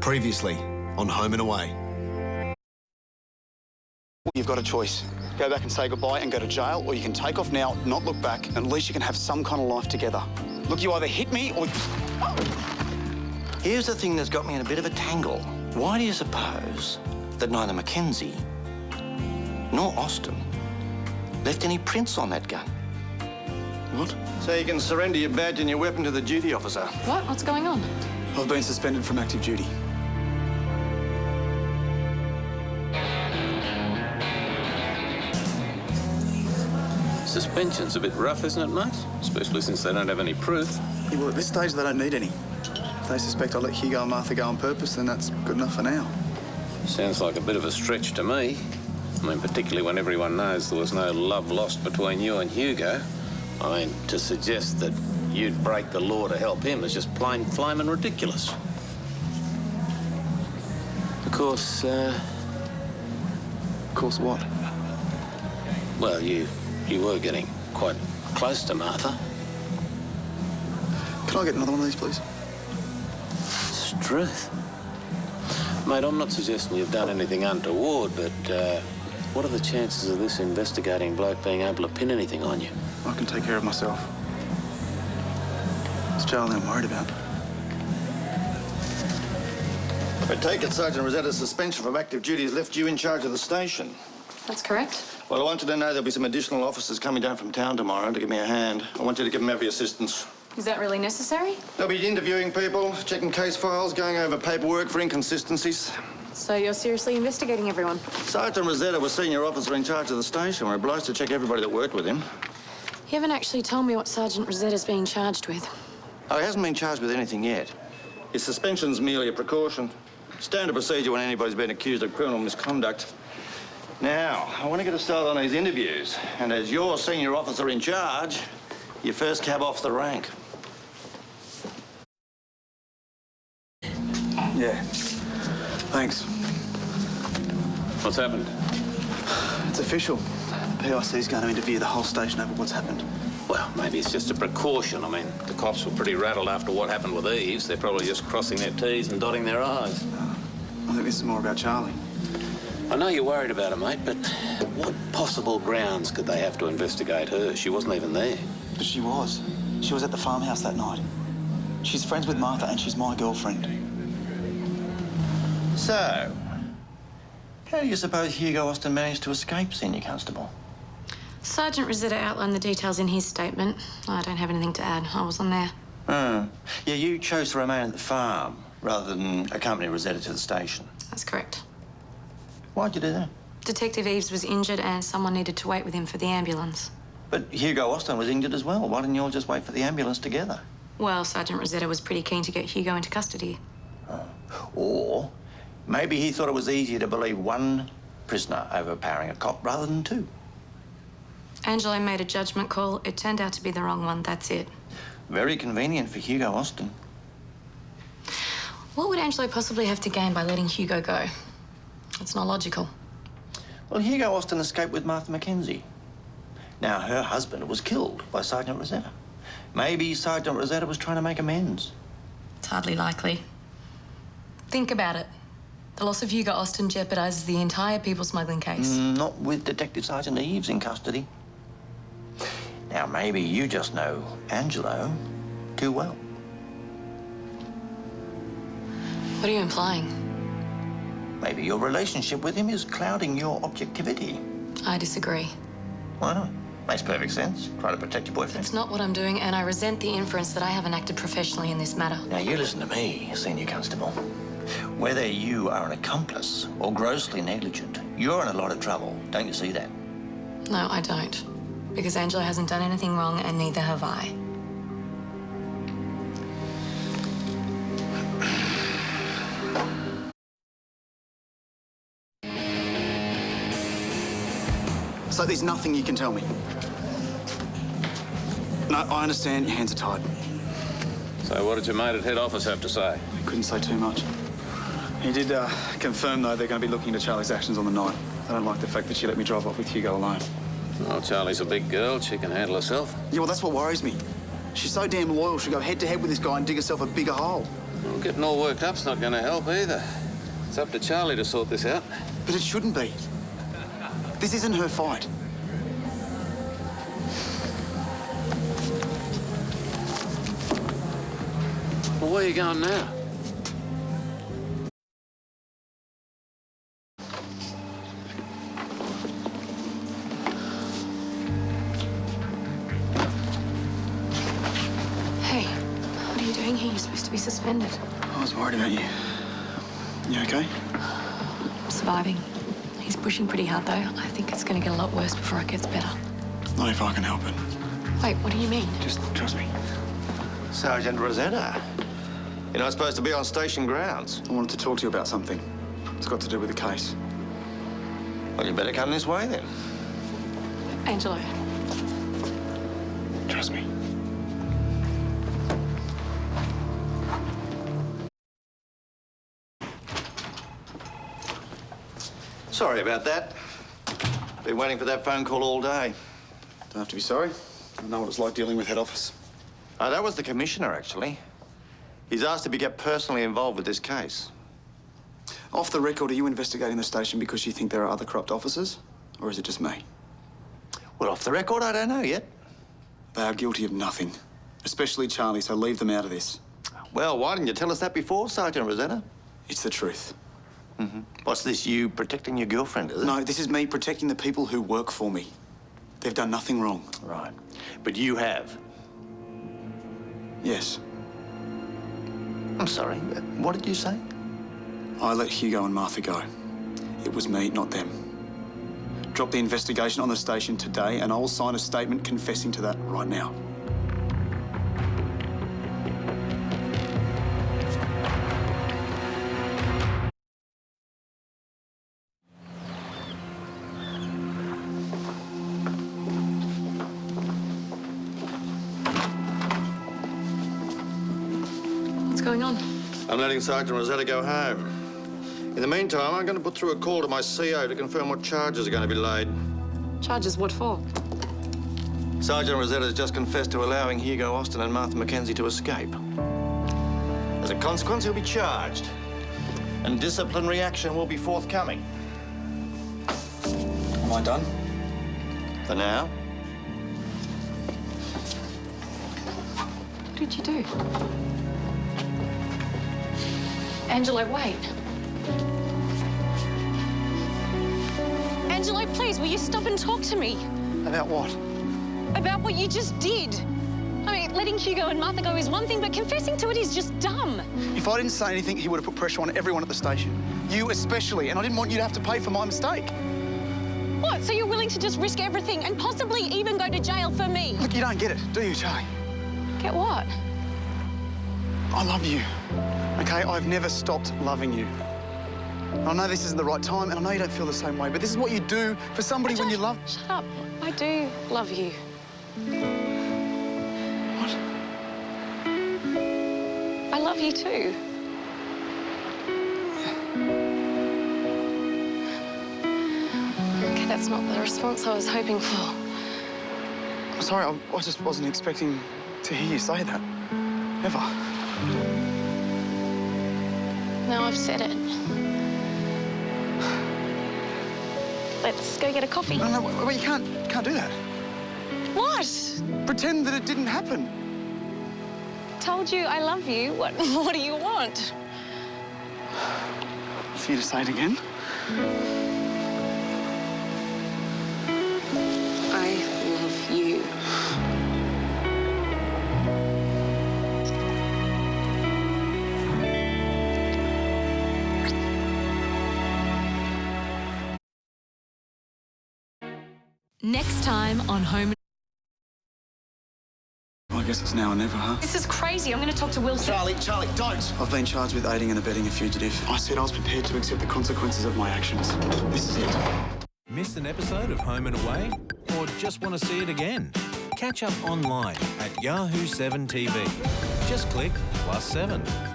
Previously on Home and Away. You've got a choice. Go back and say goodbye and go to jail, or you can take off now, not look back, and at least you can have some kind of life together. Look, you either hit me or... Here's the thing that's got me in a bit of a tangle. Why do you suppose that neither Mackenzie nor Austin left any prints on that gun? What? So you can surrender your badge and your weapon to the duty officer. What? What's going on? I've been suspended from active duty. Suspension's a bit rough, isn't it, mate? Especially since they don't have any proof. Yeah, well, at this stage, they don't need any. If they suspect I let Hugo and Martha go on purpose, then that's good enough for now. Sounds like a bit of a stretch to me. I mean, particularly when everyone knows there was no love lost between you and Hugo. I mean, to suggest that you'd break the law to help him is just plain flaming ridiculous. Of course, Of course, what? well, you were getting quite close to Martha. Can I get another one of these, please? Struth. Mate, I'm not suggesting you've done anything untoward, but what are the chances of this investigating bloke being able to pin anything on you? I can take care of myself. It's jail I'm worried about. I take it Sergeant Rosetta's suspension from active duty has left you in charge of the station. That's correct. Well, I want you to know there'll be some additional officers coming down from town tomorrow to give me a hand. I want you to give them every assistance. Is that really necessary? They'll be interviewing people, checking case files, going over paperwork for inconsistencies. So you're seriously investigating everyone? Sergeant Rosetta was senior officer in charge of the station. We're obliged to check everybody that worked with him. You haven't actually told me what Sergeant Rosetta's being charged with. Oh, he hasn't been charged with anything yet. His suspension's merely a precaution. Standard procedure when anybody's been accused of criminal misconduct. Now, I want to get a start on these interviews. And as your senior officer in charge, you first cab off the rank. Yeah. Thanks. What's happened? It's official. PIC's going to interview the whole station over what's happened. Well, maybe it's just a precaution. I mean, the cops were pretty rattled after what happened with Eves. They're probably just crossing their T's and dotting their I's. I think this is more about Charlie. I know you're worried about her, mate, but what possible grounds could they have to investigate her? She wasn't even there. But she was. She was at the farmhouse that night. She's friends with Martha and she's my girlfriend. So, how do you suppose Hugo Austin managed to escape, Senior Constable? Sergeant Rosetta outlined the details in his statement. I don't have anything to add. I wasn't there. Yeah, you chose to remain at the farm rather than accompany Rosetta to the station. That's correct. Why'd you do that? Detective Eves was injured and someone needed to wait with him for the ambulance. But Hugo Austin was injured as well. Why didn't you all just wait for the ambulance together? Well, Sergeant Rosetta was pretty keen to get Hugo into custody. Or maybe he thought it was easier to believe one prisoner overpowering a cop rather than two. Angelo made a judgment call. It turned out to be the wrong one, that's it. Very convenient for Hugo Austin. What would Angelo possibly have to gain by letting Hugo go? It's not logical. Well, Hugo Austin escaped with Martha Mackenzie. Now, her husband was killed by Sergeant Rosetta. Maybe Sergeant Rosetta was trying to make amends. It's hardly likely. Think about it. The loss of Hugo Austin jeopardizes the entire people smuggling case. Not with Detective Sergeant Eves in custody. Now, maybe you just know Angelo too well. What are you implying? Maybe your relationship with him is clouding your objectivity. I disagree. Why not? Makes perfect sense. Try to protect your boyfriend. It's not what I'm doing, and I resent the inference that I haven't acted professionally in this matter. Now, you listen to me, Senior Constable. Whether you are an accomplice or grossly negligent, you're in a lot of trouble. Don't you see that? No, I don't. Because Angelo hasn't done anything wrong, and neither have I. So there's nothing you can tell me? No, I understand your hands are tied. So what did your mate at head office have to say? Couldn't say too much. He did confirm, though, they're going to be looking into Charlie's actions on the night. They don't like the fact that she let me drive off with Hugo alone. Well, Charlie's a big girl. She can handle herself. Yeah, well, that's what worries me. She's so damn loyal, she'll go head-to-head with this guy and dig herself a bigger hole. Well, getting all worked up's not going to help either. It's up to Charlie to sort this out. But it shouldn't be. This isn't her fight. Well, where are you going now? Hey, what are you doing here? You're supposed to be suspended. I was worried about you. You okay? I'm surviving. He's pushing pretty hard, though. I think it's going to get a lot worse before it gets better. Not if I can help it. Wait, what do you mean? Just trust me. Sergeant Rosetta, you're not supposed to be on station grounds. I wanted to talk to you about something. It's got to do with the case. Well, you better come this way then. Angelo. Trust me. Sorry about that. Been waiting for that phone call all day. Don't have to be sorry. I know what it's like dealing with head office. That was the commissioner, actually. He's asked if you get personally involved with this case. Off the record, are you investigating the station because you think there are other corrupt officers? Or is it just me? Well, off the record, I don't know yet. They are guilty of nothing. Especially Charlie, so leave them out of this. Well, why didn't you tell us that before, Sergeant Rosetta? It's the truth. What's this, you protecting your girlfriend, is it? No, this is me protecting the people who work for me. They've done nothing wrong. Right. But you have. Yes. I'm sorry, what did you say? I let Hugo and Martha go. It was me, not them. Drop the investigation on the station today and I'll sign a statement confessing to that right now. What's going on? I'm letting Sergeant Rosetta go home. In the meantime, I'm going to put through a call to my CO to confirm what charges are going to be laid. Charges? What for? Sergeant Rosetta has just confessed to allowing Hugo Austin and Martha Mackenzie to escape. As a consequence, he'll be charged. And disciplinary action will be forthcoming. Am I done? For now. What did you do? Angelo, wait. Angelo, please, will you stop and talk to me? About what? About what you just did. I mean, letting Hugo and Martha go is one thing, but confessing to it is just dumb. If I didn't say anything, he would have put pressure on everyone at the station. You especially, and I didn't want you to have to pay for my mistake. What, so you're willing to just risk everything and possibly even go to jail for me? Look, you don't get it, do you, Charlie? Get what? I love you, okay? I've never stopped loving you. I know this isn't the right time, and I know you don't feel the same way, but this is what you do for somebody when you love... Shut up. I do love you. What? I love you too. Okay, that's not the response I was hoping for. I'm sorry, I just wasn't expecting to hear you say that. Ever. Now I've said it. Let's go get a coffee. No, well, you can't do that. What? Pretend that it didn't happen. Told you I love you. What do you want? For you to say it again? I love you. Next time on Home. Well, I guess it's now or never, huh? This is crazy. I'm going to talk to Wilson. Charlie, don't! I've been charged with aiding and abetting a fugitive. I said I was prepared to accept the consequences of my actions. This is it. Missed an episode of Home and Away? Or just want to see it again? Catch up online at Yahoo 7 TV. Just click +7.